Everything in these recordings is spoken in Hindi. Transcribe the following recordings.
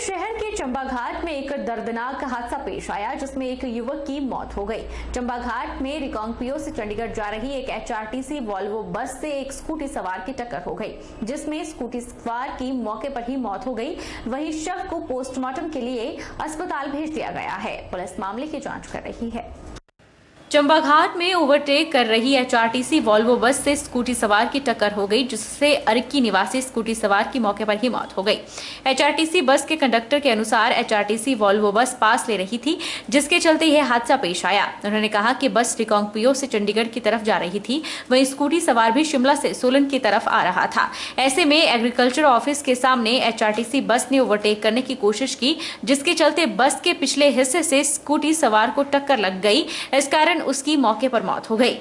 शहर के चंबा घाट में एक दर्दनाक हादसा पेश आया जिसमें एक युवक की मौत हो गई। चंबा घाट में रिकांगपिओ से चंडीगढ़ जा रही एक एचआरटीसी वॉल्वो बस से एक स्कूटी सवार की टक्कर हो गई, जिसमें स्कूटी सवार की मौके पर ही मौत हो गई। वहीं शव को पोस्टमार्टम के लिए अस्पताल भेज दिया गया है। पुलिस मामले की जांच कर रही है। चंबा घाट में ओवरटेक कर रही एचआरटीसी वॉल्वो बस से स्कूटी सवार की टक्कर हो गई, जिससे अरक्की निवासी स्कूटी सवार की मौके पर ही मौत हो गई। एचआरटीसी बस के कंडक्टर के अनुसार एचआरटीसी वॉल्वो बस पास ले रही थी, जिसके चलते यह हादसा पेश आया। उन्होंने कहा कि बस रिकांगपिओ से चंडीगढ़ की तरफ जा रही थी, वहीं स्कूटी सवार भी शिमला से सोलन की तरफ आ रहा था। ऐसे में एग्रीकल्चर ऑफिस के सामने एचआरटीसी बस ने ओवरटेक करने की कोशिश की, जिसके चलते बस के पिछले हिस्से से स्कूटी सवार को टक्कर लग गई। इस कारण उसकी मौके पर मौत हो गई।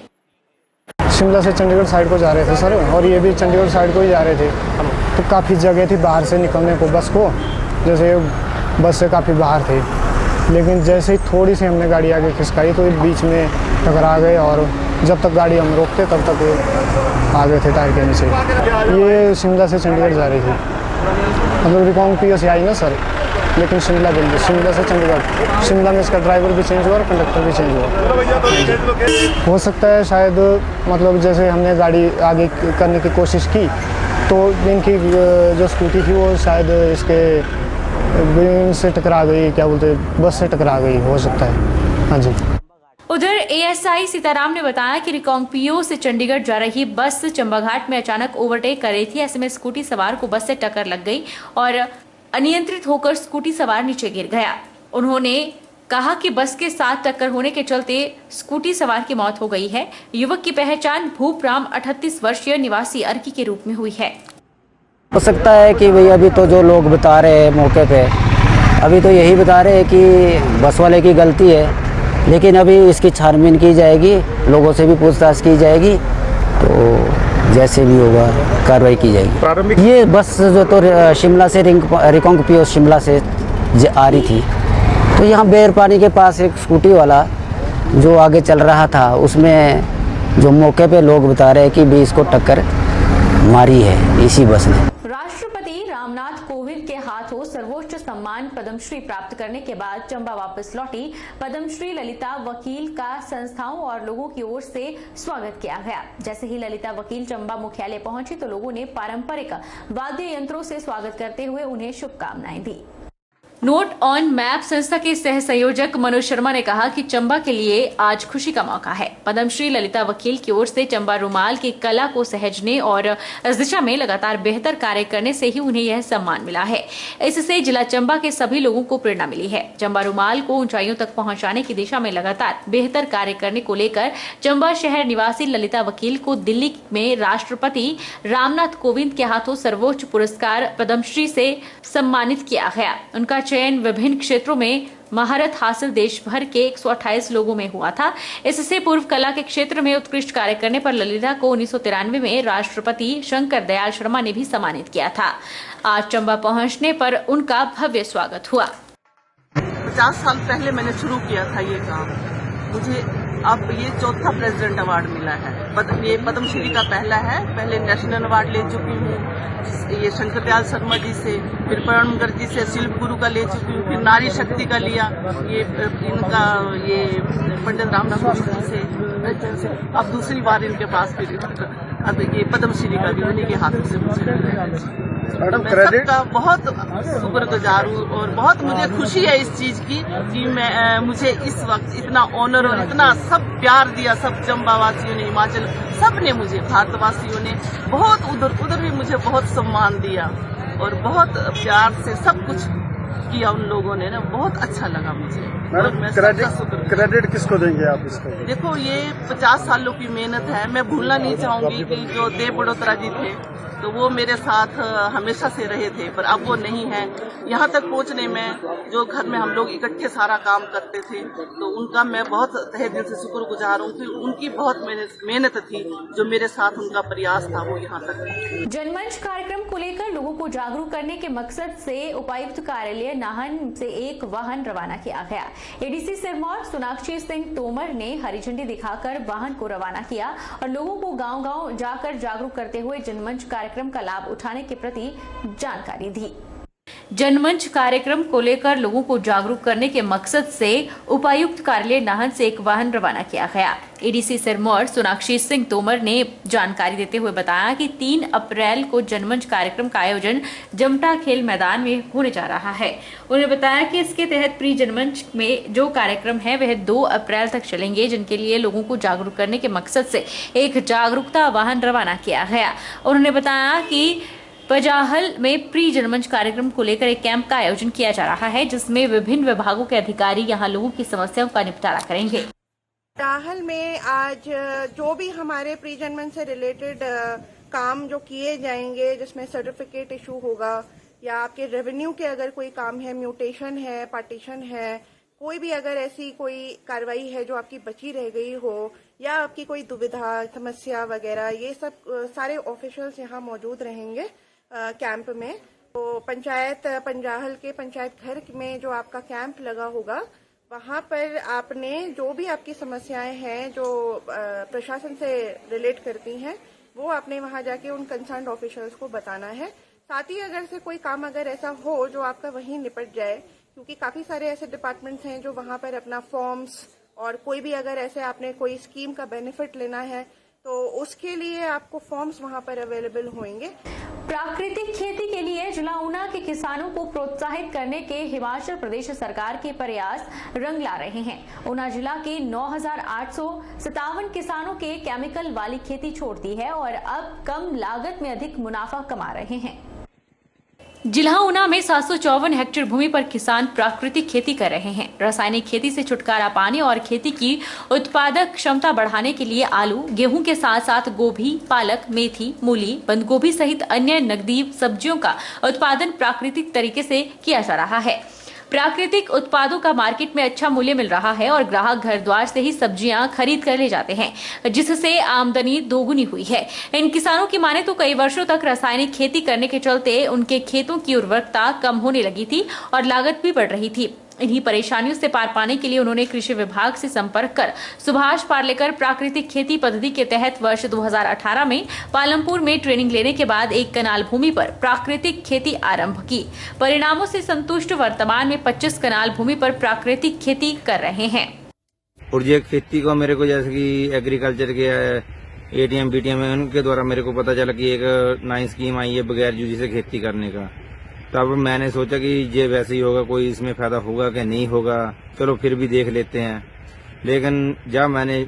शिमला से चंडीगढ़ साइड को जा रहे थे सर, और ये भी चंडीगढ़ साइड को ही जा रहे थे। तो काफ़ी जगह थी बाहर से निकलने को बस को, जैसे बस से काफ़ी बाहर थे, लेकिन जैसे ही थोड़ी सी हमने गाड़ी आगे खिसकाई तो बीच में टकरा गए, और जब तक गाड़ी हम रोकते तब तक आ गए थे टायर के नीचे। ये शिमला से चंडीगढ़ जा रही थी, मतलब रिकांगपिओ से आई ना सर, लेकिन शिमला से चंडीगढ़। शिमला में इसका ड्राइवर भी चेंज हुआ और कंडक्टर भी चेंज हुआ। हो सकता है शायद, मतलब जैसे हमने गाड़ी आगे करने की कोशिश की तो इनकी जो स्कूटी थी वो शायद इसके से टकरा गई, क्या बोलते बस से टकरा गई, हो सकता है। हाँ जी। उधर एएसआई सीताराम ने बताया कि रिकांगपिओ से चंडीगढ़ जा रही बस चंबा घाट में अचानक ओवरटेक कर रही थी। ऐसे में स्कूटी सवार को बस से टक्कर लग गई और अनियंत्रित होकर स्कूटी सवार नीचे गिर गया। उन्होंने कहा कि बस के साथ टक्कर होने के चलते स्कूटी सवार की मौत हो गई है। युवक की पहचान भूपराम 38 वर्षीय निवासी अरक्की के रूप में हुई है। हो सकता है कि भाई अभी तो जो लोग बता रहे हैं मौके पे, अभी तो यही बता रहे हैं कि बस वाले की गलती है, लेकिन अभी इसकी छानबीन की जाएगी, लोगों से भी पूछताछ की जाएगी, तो जैसे भी होगा कार्रवाई की जाएगी। ये बस जो तो शिमला से रिकांगपिओ शिमला से आ रही थी, तो यहाँ बेरपानी के पास एक स्कूटी वाला जो आगे चल रहा था, उसमें जो मौके पे लोग बता रहे हैं कि भी इसको टक्कर मारी है इसी बस ने। राष्ट्रपति रामनाथ कोविंद के हाथों सर्वोच्च सम्मान पद्मश्री प्राप्त करने के बाद चंबा वापस लौटी पद्मश्री ललिता वकील का संस्थाओं और लोगों की ओर से स्वागत किया गया। जैसे ही ललिता वकील चंबा मुख्यालय पहुंची तो लोगों ने पारंपरिक वाद्य यंत्रों से स्वागत करते हुए उन्हें शुभकामनाएं दी। नोट ऑन मैप संस्था के सह संयोजक मनोज शर्मा ने कहा कि चंबा के लिए आज खुशी का मौका है। पद्मश्री ललिता वकील की ओर से चंबा रुमाल की कला को सहेजने और इस दिशा में लगातार बेहतर कार्य करने से ही उन्हें यह सम्मान मिला है। इससे जिला चंबा के सभी लोगों को प्रेरणा मिली है। चंबा रुमाल को ऊंचाइयों तक पहुंचाने की दिशा में लगातार बेहतर कार्य करने को लेकर चंबा शहर निवासी ललिता वकील को दिल्ली में राष्ट्रपति रामनाथ कोविंद के हाथों सर्वोच्च पुरस्कार पद्मश्री से सम्मानित किया गया। उनका चयन विभिन्न क्षेत्रों में महारत हासिल देश भर के 128 लोगों में हुआ था। इससे पूर्व कला के क्षेत्र में उत्कृष्ट कार्य करने पर ललिता को 1993 में राष्ट्रपति शंकर दयाल शर्मा ने भी सम्मानित किया था। आज चंबा पहुंचने पर उनका भव्य स्वागत हुआ। 50 साल पहले मैंने शुरू किया था ये काम, मुझे अब ये चौथा प्रेसिडेंट अवार्ड मिला है। ये पद्मश्री का पहला है, पहले नेशनल अवार्ड ले चुकी हूँ, ये शंकर दयाल शर्मा जी से, फिर प्रणब मुखर्जी से शिल्प गुरु का ले चुकी हूँ, फिर नारी शक्ति का लिया, ये इनका ये पंडित रामनाथ कोविंद जी से, अब दूसरी बार इनके पास फिर अब ये पद्मश्री का भी उन्हीं के हाथों से मुझे मिला है। मैं सबका बहुत शुक्रगुजार हूँ और बहुत मुझे खुशी है इस चीज की कि मैं मुझे इस वक्त इतना ऑनर और इतना सब प्यार दिया, सब चंबा वासियों ने, हिमाचल सब ने मुझे, भारतवासियों ने बहुत उधर भी मुझे बहुत सम्मान दिया और बहुत प्यार से सब कुछ किया उन लोगों ने ना, बहुत अच्छा लगा मुझे। क्रेडिट किसको देंगे आप इसको? देखो ये 50 सालों की मेहनत है, मैं भूलना नहीं चाहूंगी कि जो देव बड़ोत्रा जी थे तो वो मेरे साथ हमेशा से रहे थे, पर अब वो नहीं है। यहाँ तक पहुँचने में जो घर में हम लोग इकट्ठे सारा काम करते थे, तो उनका मैं बहुत तहे दिल से शुक्रगुजार हूँ कि उनकी बहुत मेहनत थी, जो मेरे साथ उनका प्रयास था वो यहाँ तक। जनमंच कार्यक्रम को लेकर लोगों को जागरूक करने के मकसद से उपायुक्त कार्यालय नाहन से एक वाहन रवाना किया गया। एडीसी सिरमौर सोनाक्षी सिंह तोमर ने हरी झंडी दिखाकर वाहन को रवाना किया और लोगों को गांव-गांव जाकर जागरूक करते हुए जनमंच कार्यक्रम का लाभ उठाने के प्रति जानकारी दी। जनमंच कार्यक्रम को लेकर लोगों को जागरूक करने के मकसद से उपायुक्त कार्यालय नाहन से एक वाहन रवाना किया गया। एडीसी सिरमौर सोनाक्षी सिंह तोमर ने जानकारी देते हुए बताया कि 3 अप्रैल को जनमंच कार्यक्रम का आयोजन जमटा खेल मैदान में होने जा रहा है। उन्होंने बताया कि इसके तहत प्री जनमंच में जो कार्यक्रम है वह 2 अप्रैल तक चलेंगे, जिनके लिए लोगों को जागरूक करने के मकसद से एक जागरूकता वाहन रवाना किया गया। उन्होंने बताया कि पजाहल में प्री जनमंच कार्यक्रम को लेकर एक कैंप का आयोजन किया जा रहा है, जिसमें विभिन्न विभागों के अधिकारी यहां लोगों की समस्याओं का निपटारा करेंगे। पजाहल में आज जो भी हमारे प्री जनमंच से रिलेटेड काम जो किए जाएंगे, जिसमें सर्टिफिकेट इशू होगा या आपके रेवेन्यू के अगर कोई काम है, म्यूटेशन है, पार्टीशन है, कोई भी अगर ऐसी कोई कार्रवाई है जो आपकी बची रह गई हो या आपकी कोई दुविधा समस्या वगैरह, ये सब सारे ऑफिशियल्स यहाँ मौजूद रहेंगे कैंप में। तो पंचायत पंजाहल के पंचायत घर में जो आपका कैंप लगा होगा, वहाँ पर आपने जो भी आपकी समस्याएं हैं जो प्रशासन से रिलेट करती हैं, वो आपने वहाँ जाके उन कंसर्न ऑफिशियल्स को बताना है। साथ ही अगर से कोई काम अगर ऐसा हो जो आपका वहीं निपट जाए, क्योंकि काफी सारे ऐसे डिपार्टमेंट्स हैं जो वहाँ पर अपना फॉर्म्स और कोई भी अगर ऐसे आपने कोई स्कीम का बेनिफिट लेना है तो उसके लिए आपको फॉर्म्स वहाँ पर अवेलेबल होंगे। प्राकृतिक खेती के लिए जिला ऊना के किसानों को प्रोत्साहित करने के हिमाचल प्रदेश सरकार के प्रयास रंग ला रहे हैं। ऊना जिला के 9,857 किसानों के केमिकल वाली खेती छोड़ दी है और अब कम लागत में अधिक मुनाफा कमा रहे हैं। जिला ऊना में 754 हेक्टेयर भूमि पर किसान प्राकृतिक खेती कर रहे हैं। रासायनिक खेती से छुटकारा पाने और खेती की उत्पादक क्षमता बढ़ाने के लिए आलू, गेहूं के साथ साथ गोभी, पालक, मेथी, मूली, बंद गोभी सहित अन्य नकदी सब्जियों का उत्पादन प्राकृतिक तरीके से किया जा रहा है। प्राकृतिक उत्पादों का मार्केट में अच्छा मूल्य मिल रहा है और ग्राहक घर द्वार से ही सब्जियां खरीद कर ले जाते हैं, जिससे आमदनी दोगुनी हुई है। इन किसानों की माने तो कई वर्षों तक रासायनिक खेती करने के चलते उनके खेतों की उर्वरकता कम होने लगी थी और लागत भी बढ़ रही थी। इन्हीं परेशानियों से पार पाने के लिए उन्होंने कृषि विभाग से संपर्क कर सुभाष पालेकर प्राकृतिक खेती पद्धति के तहत वर्ष 2018 में पालमपुर में ट्रेनिंग लेने के बाद 1 कनाल भूमि पर प्राकृतिक खेती आरंभ की। परिणामों से संतुष्ट वर्तमान में 25 कनाल भूमि पर प्राकृतिक खेती कर रहे हैं। और ये खेती को मेरे को जैसे कि एग्रीकल्चर के ATM BTM है, उनके द्वारा मेरे को पता चला कि एक नई स्कीम आई है बगैर यूजी से खेती करने का। तब मैंने सोचा कि ये वैसे ही होगा, कोई इसमें फायदा होगा कि नहीं होगा, चलो फिर भी देख लेते हैं। लेकिन जब मैंने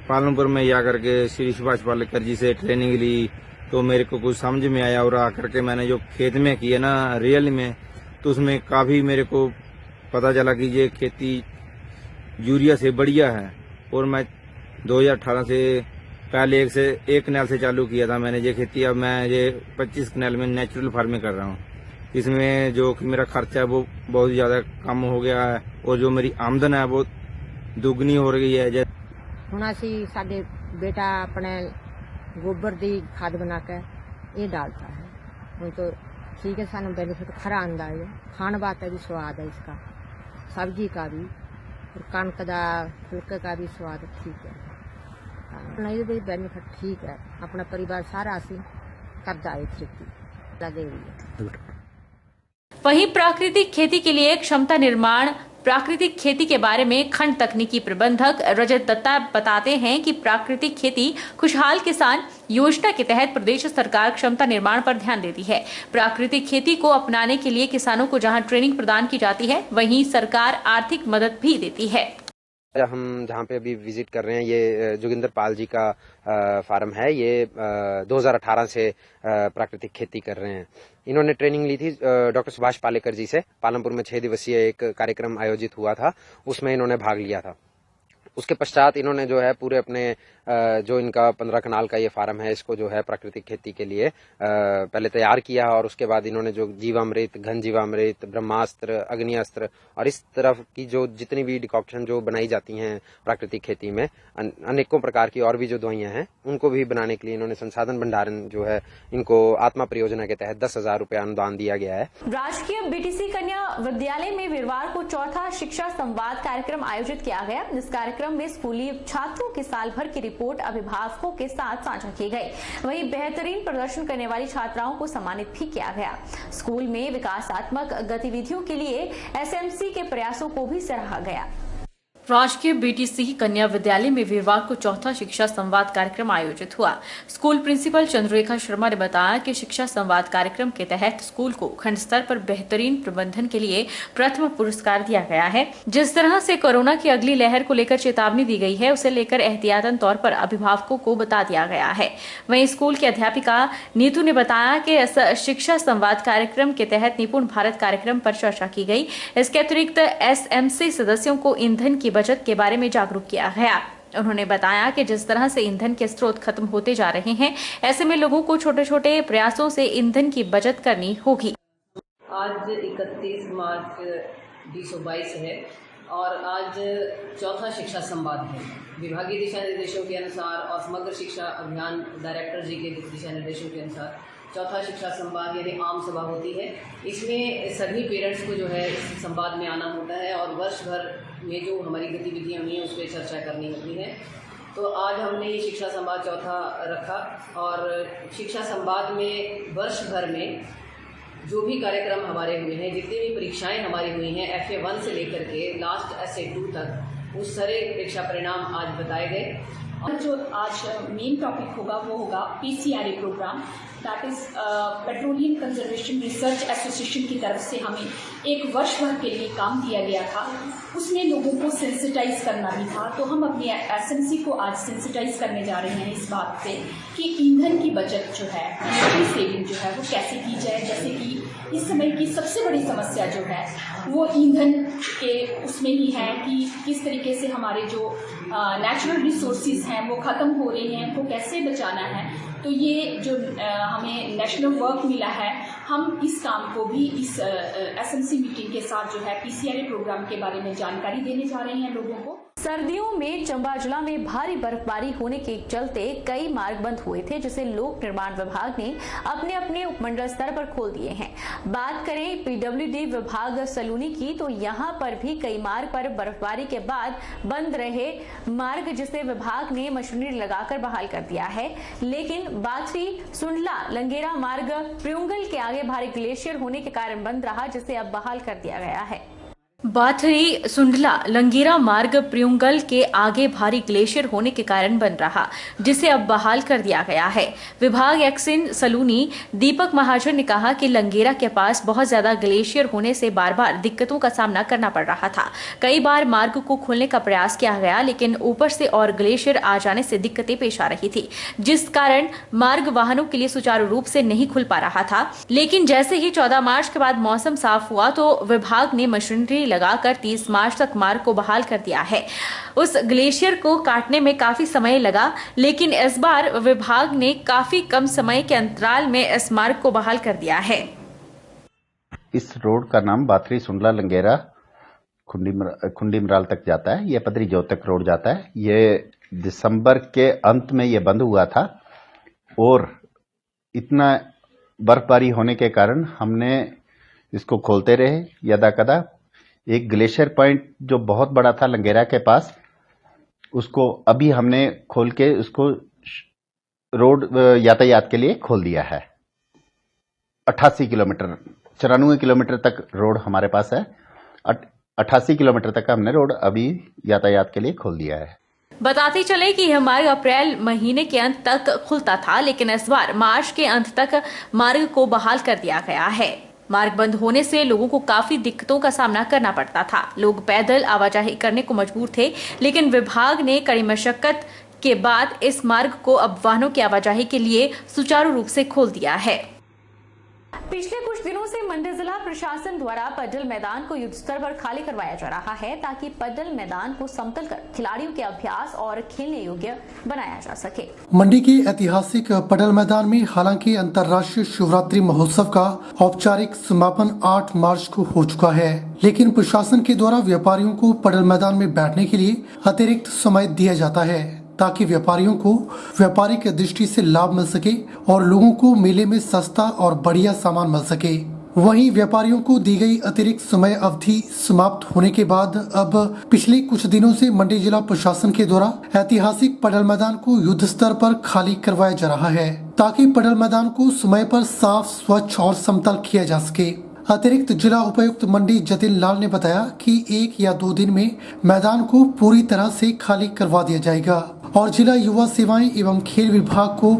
पालमपुर में जाकर के श्री सुभाष पालेकर जी से ट्रेनिंग ली तो मेरे को कुछ समझ में आया और आकर के मैंने जो खेत में की है ना रियल में, तो उसमें काफी मेरे को पता चला कि ये खेती यूरिया से बढ़िया है। और मैं 2018 से पहले एक कनाल से चालू किया था मैंने ये खेती। अब मैं ये 25 कनाल में नेचुरल फार्मिंग कर रहा हूँ। इसमें जो मेरा खर्चा है वो बहुत ज्यादा कम हो गया है और जो मेरी आमदन है वो दुगनी हो रही है। ਹੁਣ ਅਸੀਂ ਸਾਡੇ बेटा अपने गोबर दी खाद बनाकर ये डालता है, ਹੁਣ तो ठीक है, सानू बेनिफिट खरा आंदा है। खान बात भी स्वाद है इसका, सब्जी का भी और कणक का फुलके का भी स्वाद ठीक है। नहीं भी बेनिफिट ठीक है, अपना परिवार सारा असी करता है खेती लगे हुई है। वहीं प्राकृतिक खेती के लिए क्षमता निर्माण प्राकृतिक खेती के बारे में खंड तकनीकी प्रबंधक रजत दत्ता बताते हैं कि प्राकृतिक खेती खुशहाल किसान योजना के तहत प्रदेश सरकार क्षमता निर्माण पर ध्यान देती है। प्राकृतिक खेती को अपनाने के लिए किसानों को जहां ट्रेनिंग प्रदान की जाती है, वहीं सरकार आर्थिक मदद भी देती है। हम जहाँ पे अभी विजिट कर रहे हैं ये जोगिंदर पाल जी का फार्म है। ये 2018 से प्राकृतिक खेती कर रहे हैं। इन्होंने ट्रेनिंग ली थी डॉक्टर सुभाष पालेकर जी से। पालमपुर में 6 दिवसीय एक कार्यक्रम आयोजित हुआ था, उसमें इन्होंने भाग लिया था। उसके पश्चात इन्होंने जो है पूरे अपने जो इनका 15 कनाल का ये फार्म है, इसको जो है प्राकृतिक खेती के लिए पहले तैयार किया और उसके बाद इन्होंने जो जीवामृत, घन जीवामृत, ब्रह्मास्त्र, अग्निअस्त्र और इस तरफ की जो जितनी भी डिकॉक्शन जो बनाई जाती हैं प्राकृतिक खेती में, अनेकों प्रकार की और भी जो दवाइयां हैं, उनको भी बनाने के लिए इन्होंने संसाधन भंडारण जो है इनको आत्मा परियोजना के तहत 10,000 रुपये अनुदान दिया गया है। राजकीय BTC कन्या विद्यालय में वीरवार को चौथा शिक्षा संवाद कार्यक्रम आयोजित किया गया। इस कार्यक्रम में स्कूली छात्रों के साल भर की रिपोर्ट अभिभावकों के साथ साझा की गई। वहीं बेहतरीन प्रदर्शन करने वाली छात्राओं को सम्मानित भी किया गया। स्कूल में विकासात्मक गतिविधियों के लिए एसएमसी के प्रयासों को भी सराहा गया। राजकीय बीटीसी कन्या विद्यालय में वीरवार को चौथा शिक्षा संवाद कार्यक्रम आयोजित हुआ। स्कूल प्रिंसिपल चंद्ररेखा शर्मा ने बताया कि शिक्षा संवाद कार्यक्रम के तहत स्कूल को खंड स्तर पर बेहतरीन प्रबंधन के लिए प्रथम पुरस्कार दिया गया है। जिस तरह से कोरोना की अगली लहर को लेकर चेतावनी दी गई है, उसे लेकर एहतियातन तौर पर अभिभावकों को बता दिया गया है। वहीं स्कूल की अध्यापिका नीतू ने बताया कि इस शिक्षा संवाद कार्यक्रम के तहत निपुण भारत कार्यक्रम पर चर्चा की गई। इसके अतिरिक्त एसएमसी सदस्यों को ईंधन की बचत के बारे में जागरूक किया गया। उन्होंने बताया कि जिस तरह से ईंधन के स्रोत खत्म होते जा रहे हैं, ऐसे में लोगों को छोटे छोटे प्रयासों से ईंधन की बचत करनी होगी। आज 31 मार्च 2022 है और आज चौथा शिक्षा संवाद है। विभागीय दिशा निर्देशों के अनुसार और समग्र शिक्षा अभियान डायरेक्टर जी के दिशा निर्देशों के अनुसार चौथा शिक्षा संवाद यानी आम सभा होती है। इसमें सभी पेरेंट्स को जो है इस संवाद में आना होता है और वर्ष भर में जो हमारी गतिविधियाँ हुई हैं उस पर चर्चा करनी होती है। तो आज हमने ये शिक्षा संवाद चौथा रखा और शिक्षा संवाद में वर्ष भर में जो भी कार्यक्रम हमारे हुए हैं, जितनी भी परीक्षाएं हमारी हुई हैं FA1 से लेकर के लास्ट SA2 तक, उस सारे परीक्षा परिणाम आज बताए गए। और जो आज मेन टॉपिक होगा वो होगा PCRA program, that is petroleum conservation research association की तरफ से हमें एक वर्ष भर के लिए काम दिया गया था। उसमें लोगों को सेंसिटाइज करना भी था, तो हम अपनी एसएमसी को आज सेंसिटाइज करने जा रहे हैं इस बात से कि ईंधन की बचत जो है, एनर्जी सेविंग जो है वो कैसे की जाए। जैसे कि इस समय की सबसे बड़ी समस्या जो है वो ईंधन के उसमें ही है कि किस तरीके से हमारे जो नेचुरल रिसोर्सेज हैं वो ख़त्म हो रहे हैं, उनको कैसे बचाना है। तो ये जो हमें नेशनल वर्क मिला है, हम इस काम को भी इस एसएमसी मीटिंग के साथ जो है PCRA प्रोग्राम के बारे में जानकारी देने जा रहे हैं लोगों को। सर्दियों में चंबा जिला में भारी बर्फबारी होने के चलते कई मार्ग बंद हुए थे, जिसे लोक निर्माण विभाग ने अपने अपने उपमंडल स्तर पर खोल दिए हैं। बात करें PWD विभाग सलूनी की, तो यहाँ पर भी कई मार्ग पर बर्फबारी के बाद बंद रहे मार्ग, जिसे विभाग ने मशीनरी लगाकर बहाल कर दिया है। लेकिन बाथरी सुंडला लंगेरा मार्ग प्रियुंगल के आगे भारी ग्लेशियर होने के कारण बंद रहा, जिसे अब बहाल कर दिया गया है। बाथरी सुंडला लंगेरा मार्ग प्रियुंगल के आगे भारी ग्लेशियर होने के कारण बंद रहा, जिसे अब बहाल कर दिया गया है। विभाग एक्सिन सलूनी दीपक महाजन ने कहा कि लंगेरा के पास बहुत ज्यादा ग्लेशियर होने से बार बार दिक्कतों का सामना करना पड़ रहा था। कई बार मार्ग को खोलने का प्रयास किया गया, लेकिन ऊपर से और ग्लेशियर आ जाने से दिक्कतें पेश आ रही थी, जिस कारण मार्ग वाहनों के लिए सुचारू रूप से नहीं खुल पा रहा था। लेकिन जैसे ही 14 मार्च के बाद मौसम साफ हुआ तो विभाग ने मशीनरी लगाकर 30 मार्च तक मार्ग को बहाल कर दिया है। उस ग्लेशियर को काटने में काफी समय लगा, लेकिन इस बार विभाग ने काफी कम समय के अंतराल में इस मार्ग को बहाल कर दिया है। इस रोड का नाम बाथरी सुंडला लंगेरा खुंडीमराल तक जाता है। ये पदरी जोत तक रोड जाता है। ये दिसंबर के अंत में ये बंद हुआ था और इतना बर्फबारी होने के कारण हमने इसको खोलते रहे यदा कदा। एक ग्लेशियर पॉइंट जो बहुत बड़ा था लंगेरा के पास, उसको अभी हमने खोल के उसको रोड यातायात के लिए खोल दिया है। 88 किलोमीटर 94 किलोमीटर तक रोड हमारे पास है। 88 किलोमीटर तक हमने रोड अभी यातायात के लिए खोल दिया है। बताते चले कि यह मार्ग अप्रैल महीने के अंत तक खुलता था, लेकिन इस बार मार्च के अंत तक मार्ग को बहाल कर दिया गया है। मार्ग बंद होने से लोगों को काफी दिक्कतों का सामना करना पड़ता था। लोग पैदल आवाजाही करने को मजबूर थे, लेकिन विभाग ने कड़ी मशक्कत के बाद इस मार्ग को अब वाहनों की आवाजाही के लिए सुचारू रूप से खोल दिया है। पिछले कुछ दिनों से मंडी जिला प्रशासन द्वारा पडल मैदान को युद्ध स्तर पर खाली करवाया जा रहा है, ताकि पडल मैदान को समतल कर खिलाड़ियों के अभ्यास और खेलने योग्य बनाया जा सके। मंडी के ऐतिहासिक पडल मैदान में हालांकि अंतर्राष्ट्रीय शिवरात्रि महोत्सव का औपचारिक समापन 8 मार्च को हो चुका है, लेकिन प्रशासन के द्वारा व्यापारियों को पडल मैदान में बैठने के लिए अतिरिक्त समय दिया जाता है, ताकि व्यापारियों को व्यापारिक दृष्टि से लाभ मिल सके और लोगों को मेले में सस्ता और बढ़िया सामान मिल सके। वहीं व्यापारियों को दी गई अतिरिक्त समय अवधि समाप्त होने के बाद अब पिछले कुछ दिनों से मंडी जिला प्रशासन के द्वारा ऐतिहासिक पडल मैदान को युद्ध स्तर पर खाली करवाया जा रहा है, ताकि पडल मैदान को समय पर साफ, स्वच्छ और समतल किया जा सके। अतिरिक्त जिला उपायुक्त मंडी जतिन लाल ने बताया कि 1 या 2 दिन में मैदान को पूरी तरह से खाली करवा दिया जाएगा और जिला युवा सेवाएं एवं खेल विभाग को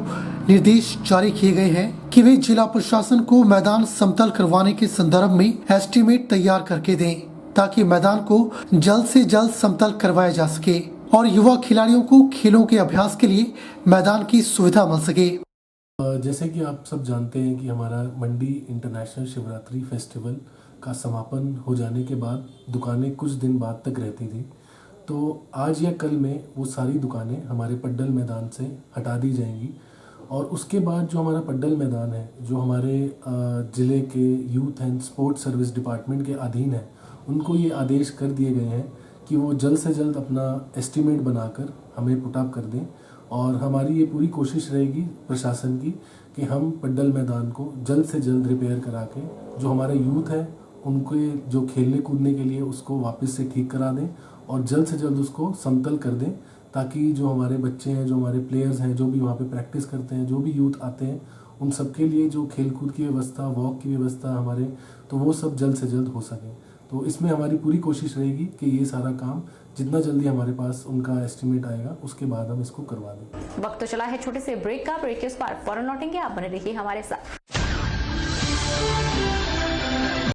निर्देश जारी किए गए हैं कि वे जिला प्रशासन को मैदान समतल करवाने के संदर्भ में एस्टीमेट तैयार करके दें, ताकि मैदान को जल्द से जल्द समतल करवाया जा सके और युवा खिलाड़ियों को खेलों के अभ्यास के लिए मैदान की सुविधा मिल सके। जैसे कि आप सब जानते हैं कि हमारा मंडी इंटरनेशनल शिवरात्रि फेस्टिवल का समापन हो जाने के बाद दुकानें कुछ दिन बाद तक रहती थी, तो आज या कल में वो सारी दुकानें हमारे पड्डल मैदान से हटा दी जाएंगी और उसके बाद जो हमारा पड्डल मैदान है, जो हमारे ज़िले के youth and sports service department के अधीन है, उनको ये आदेश कर दिए गए हैं कि वो जल्द से जल्द अपना एस्टीमेट बनाकर हमें पुट अप कर दें और हमारी ये पूरी कोशिश रहेगी प्रशासन की कि हम पड्डल मैदान को जल्द से जल्द रिपेयर करा के जो हमारे यूथ है उनके जो खेलने कूदने के लिए उसको वापस से ठीक करा दें और जल्द से जल्द उसको समतल कर दें, ताकि जो हमारे बच्चे हैं, जो हमारे प्लेयर्स हैं, जो भी वहाँ पे प्रैक्टिस करते हैं, जो भी यूथ आते हैं, उन सब के लिए जो खेल कूद की व्यवस्था, वॉक की व्यवस्था हमारे, तो वो सब जल्द से जल्द हो सके। तो इसमें हमारी पूरी कोशिश रहेगी कि ये सारा काम जितना जल्दी हमारे पास उनका एस्टीमेट आएगा उसके बाद हम इसको करवा दें। वक्त तो चला है छोटे से ब्रेक का। ब्रेक के उस पार फौरन लौटेंगे, आप बने रहिए हमारे साथ।